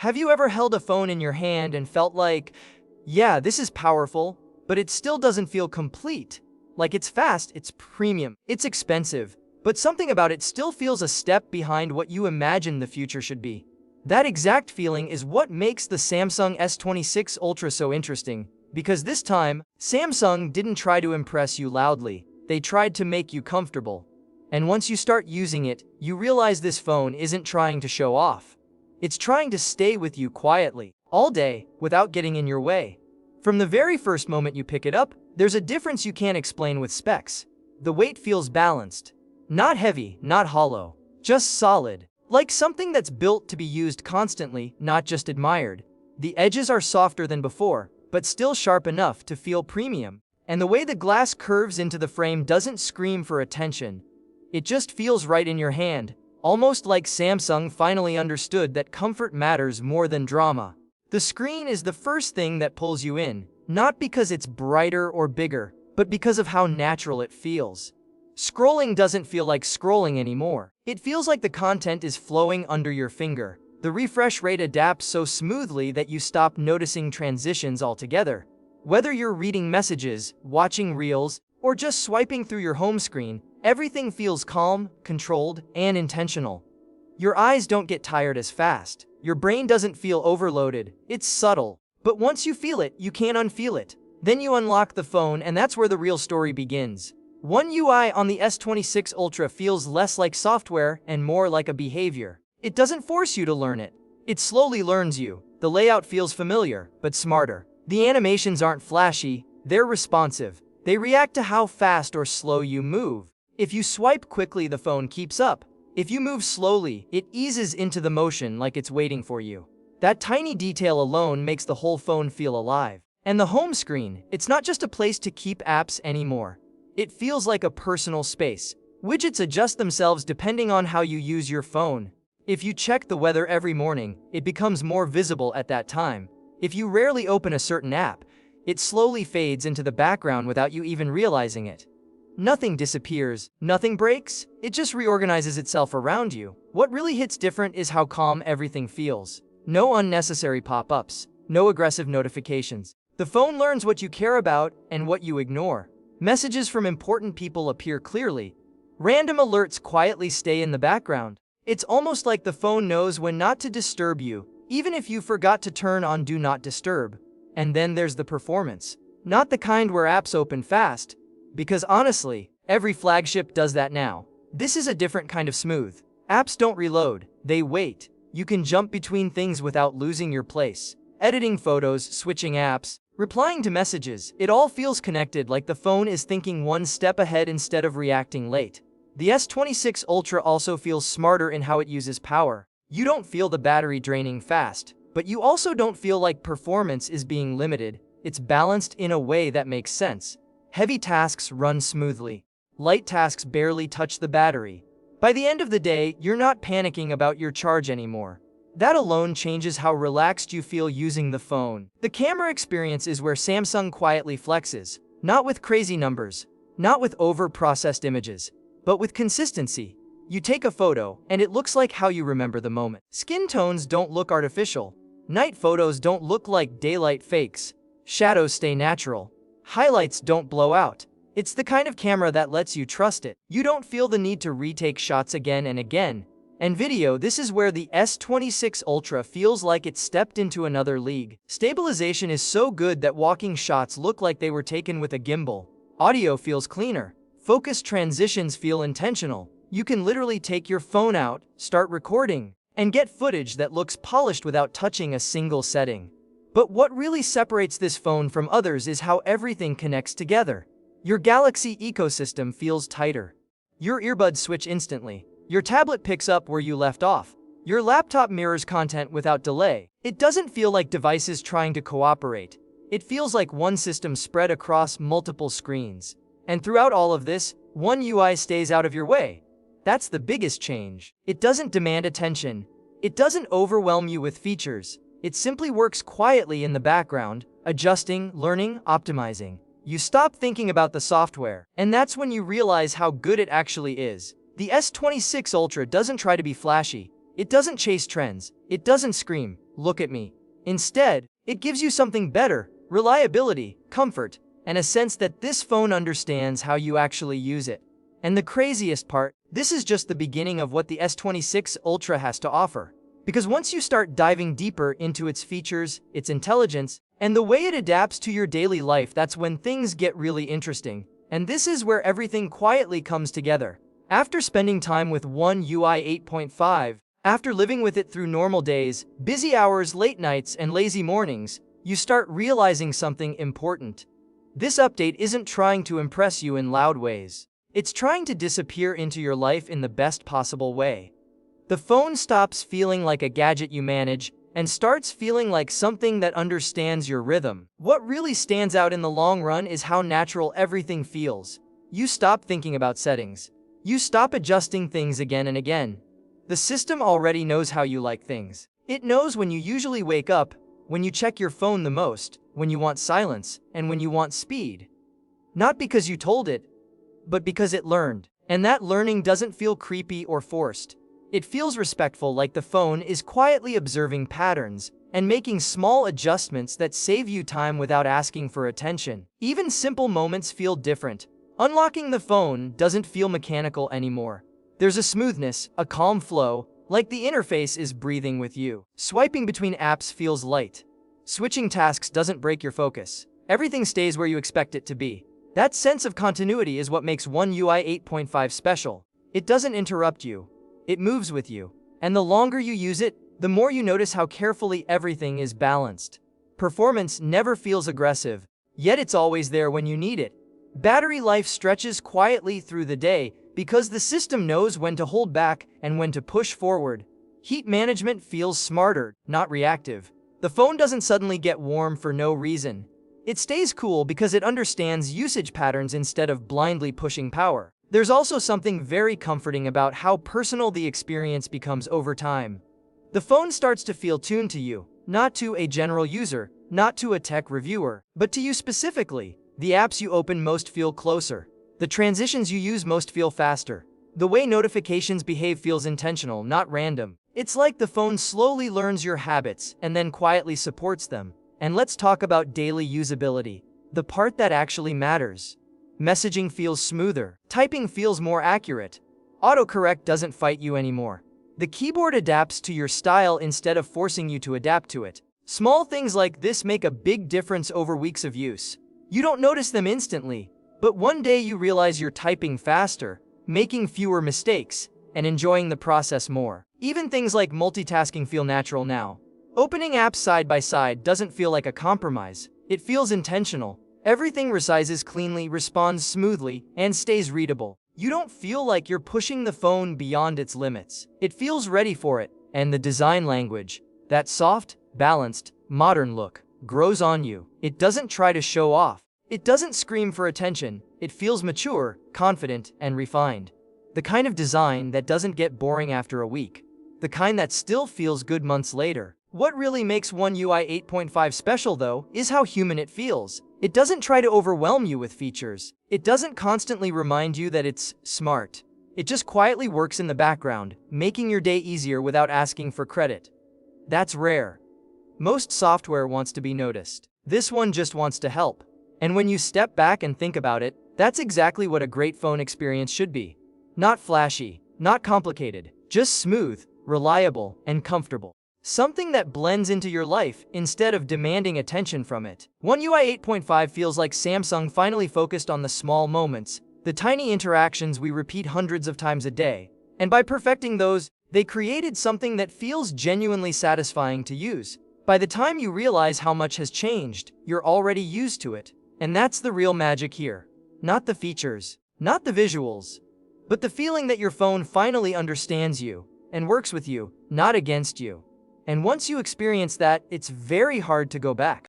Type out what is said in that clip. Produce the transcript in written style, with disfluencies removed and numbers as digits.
Have you ever held a phone in your hand and felt like, yeah, this is powerful, but it still doesn't feel complete? Like it's fast, it's premium, it's expensive, but something about it still feels a step behind what you imagine the future should be. That exact feeling is what makes the Samsung S26 Ultra so interesting, because this time, Samsung didn't try to impress you loudly, they tried to make you comfortable. And once you start using it, you realize this phone isn't trying to show off. It's trying to stay with you quietly, all day, without getting in your way. From the very first moment you pick it up, there's a difference you can't explain with specs. The weight feels balanced. Not heavy, not hollow, just solid. Like something that's built to be used constantly, not just admired. The edges are softer than before, but still sharp enough to feel premium. And the way the glass curves into the frame doesn't scream for attention. It just feels right in your hand, almost like Samsung finally understood that comfort matters more than drama. The screen is the first thing that pulls you in, not because it's brighter or bigger, but because of how natural it feels. Scrolling doesn't feel like scrolling anymore. It feels like the content is flowing under your finger. The refresh rate adapts so smoothly that you stop noticing transitions altogether. Whether you're reading messages, watching reels, or just swiping through your home screen, everything feels calm, controlled, and intentional. Your eyes don't get tired as fast. Your brain doesn't feel overloaded. It's subtle. But once you feel it, you can't unfeel it. Then you unlock the phone, and that's where the real story begins. One UI on the S26 Ultra feels less like software and more like a behavior. It doesn't force you to learn it. It slowly learns you. The layout feels familiar, but smarter. The animations aren't flashy, they're responsive. They react to how fast or slow you move. If you swipe quickly, the phone keeps up. If you move slowly, it eases into the motion like it's waiting for you. That tiny detail alone makes the whole phone feel alive. And the home screen, it's not just a place to keep apps anymore. It feels like a personal space. Widgets adjust themselves depending on how you use your phone. If you check the weather every morning, it becomes more visible at that time. If you rarely open a certain app, it slowly fades into the background without you even realizing it. Nothing disappears, nothing breaks, it just reorganizes itself around you. What really hits different is how calm everything feels. No unnecessary pop-ups, no aggressive notifications. The phone learns what you care about and what you ignore. Messages from important people appear clearly. Random alerts quietly stay in the background. It's almost like the phone knows when not to disturb you, even if you forgot to turn on Do Not Disturb. And then there's the performance. Not the kind where apps open fast. Because honestly, every flagship does that now. This is a different kind of smooth. Apps don't reload, they wait. You can jump between things without losing your place. Editing photos, switching apps, replying to messages, it all feels connected, like the phone is thinking one step ahead instead of reacting late. The S26 Ultra also feels smarter in how it uses power. You don't feel the battery draining fast, but you also don't feel like performance is being limited. It's balanced in a way that makes sense. Heavy tasks run smoothly. Light tasks barely touch the battery. By the end of the day, you're not panicking about your charge anymore. That alone changes how relaxed you feel using the phone. The camera experience is where Samsung quietly flexes. Not with crazy numbers, not with over-processed images, but with consistency. You take a photo, and it looks like how you remember the moment. Skin tones don't look artificial. Night photos don't look like daylight fakes. Shadows stay natural. Highlights don't blow out. It's the kind of camera that lets you trust it. You don't feel the need to retake shots again and again. And video, this is where the S26 Ultra feels like it stepped into another league. Stabilization is so good that walking shots look like they were taken with a gimbal. Audio feels cleaner. Focus transitions feel intentional. You can literally take your phone out, start recording, and get footage that looks polished without touching a single setting. But what really separates this phone from others is how everything connects together. Your Galaxy ecosystem feels tighter. Your earbuds switch instantly. Your tablet picks up where you left off. Your laptop mirrors content without delay. It doesn't feel like devices trying to cooperate. It feels like one system spread across multiple screens. And throughout all of this, one UI stays out of your way. That's the biggest change. It doesn't demand attention. It doesn't overwhelm you with features. It simply works quietly in the background, adjusting, learning, optimizing. You stop thinking about the software, and that's when you realize how good it actually is. The S26 Ultra doesn't try to be flashy. It doesn't chase trends. It doesn't scream. look at me. Instead, it gives you something better: reliability, comfort, and a sense that this phone understands how you actually use it. And the craziest part, this is just the beginning of what the S26 Ultra has to offer. Because once you start diving deeper into its features, its intelligence, and the way it adapts to your daily life, that's when things get really interesting. And this is where everything quietly comes together. After spending time with One UI 8.5, after living with it through normal days, busy hours, late nights, and lazy mornings, you start realizing something important. This update isn't trying to impress you in loud ways. It's trying to disappear into your life in the best possible way. The phone stops feeling like a gadget you manage and starts feeling like something that understands your rhythm. What really stands out in the long run is how natural everything feels. You stop thinking about settings. You stop adjusting things again and again. The system already knows how you like things. It knows when you usually wake up, when you check your phone the most, when you want silence, and when you want speed. Not because you told it, but because it learned. And that learning doesn't feel creepy or forced. It feels respectful, like the phone is quietly observing patterns and making small adjustments that save you time without asking for attention. Even simple moments feel different. Unlocking the phone doesn't feel mechanical anymore. There's a smoothness, a calm flow, like the interface is breathing with you. Swiping between apps feels light. Switching tasks doesn't break your focus. Everything stays where you expect it to be. That sense of continuity is what makes One UI 8.5 special. It doesn't interrupt you. It moves with you. And the longer you use it, the more you notice how carefully everything is balanced. Performance never feels aggressive, yet it's always there when you need it. Battery life stretches quietly through the day because the system knows when to hold back and when to push forward. Heat management feels smarter, not reactive. The phone doesn't suddenly get warm for no reason. It stays cool because it understands usage patterns instead of blindly pushing power. There's also something very comforting about how personal the experience becomes over time. The phone starts to feel tuned to you, not to a general user, not to a tech reviewer, but to you specifically. The apps you open most feel closer. The transitions you use most feel faster. The way notifications behave feels intentional, not random. It's like the phone slowly learns your habits and then quietly supports them. And let's talk about daily usability, the part that actually matters. Messaging feels smoother. Typing feels more accurate. Autocorrect doesn't fight you anymore. The keyboard adapts to your style instead of forcing you to adapt to it. Small things like this make a big difference over weeks of use. You don't notice them instantly, but one day you realize you're typing faster, making fewer mistakes, and enjoying the process more. Even things like multitasking feel natural now. Opening apps side by side doesn't feel like a compromise. It feels intentional. Everything resizes cleanly, responds smoothly, and stays readable. You don't feel like you're pushing the phone beyond its limits. It feels ready for it. And the design language, that soft, balanced, modern look, grows on you. It doesn't try to show off. It doesn't scream for attention. It feels mature, confident, and refined. The kind of design that doesn't get boring after a week. The kind that still feels good months later. What really makes One UI 8.5 special, though, is how human it feels. It doesn't try to overwhelm you with features. It doesn't constantly remind you that it's smart. It just quietly works in the background, making your day easier without asking for credit. That's rare. Most software wants to be noticed. This one just wants to help. And when you step back and think about it, that's exactly what a great phone experience should be. Not flashy, not complicated, just smooth, reliable, and comfortable. Something that blends into your life instead of demanding attention from it. One UI 8.5 feels like Samsung finally focused on the small moments, the tiny interactions we repeat hundreds of times a day. And by perfecting those, they created something that feels genuinely satisfying to use. By the time you realize how much has changed, you're already used to it. And that's the real magic here. Not the features, not the visuals, but the feeling that your phone finally understands you and works with you, not against you. And once you experience that, it's very hard to go back.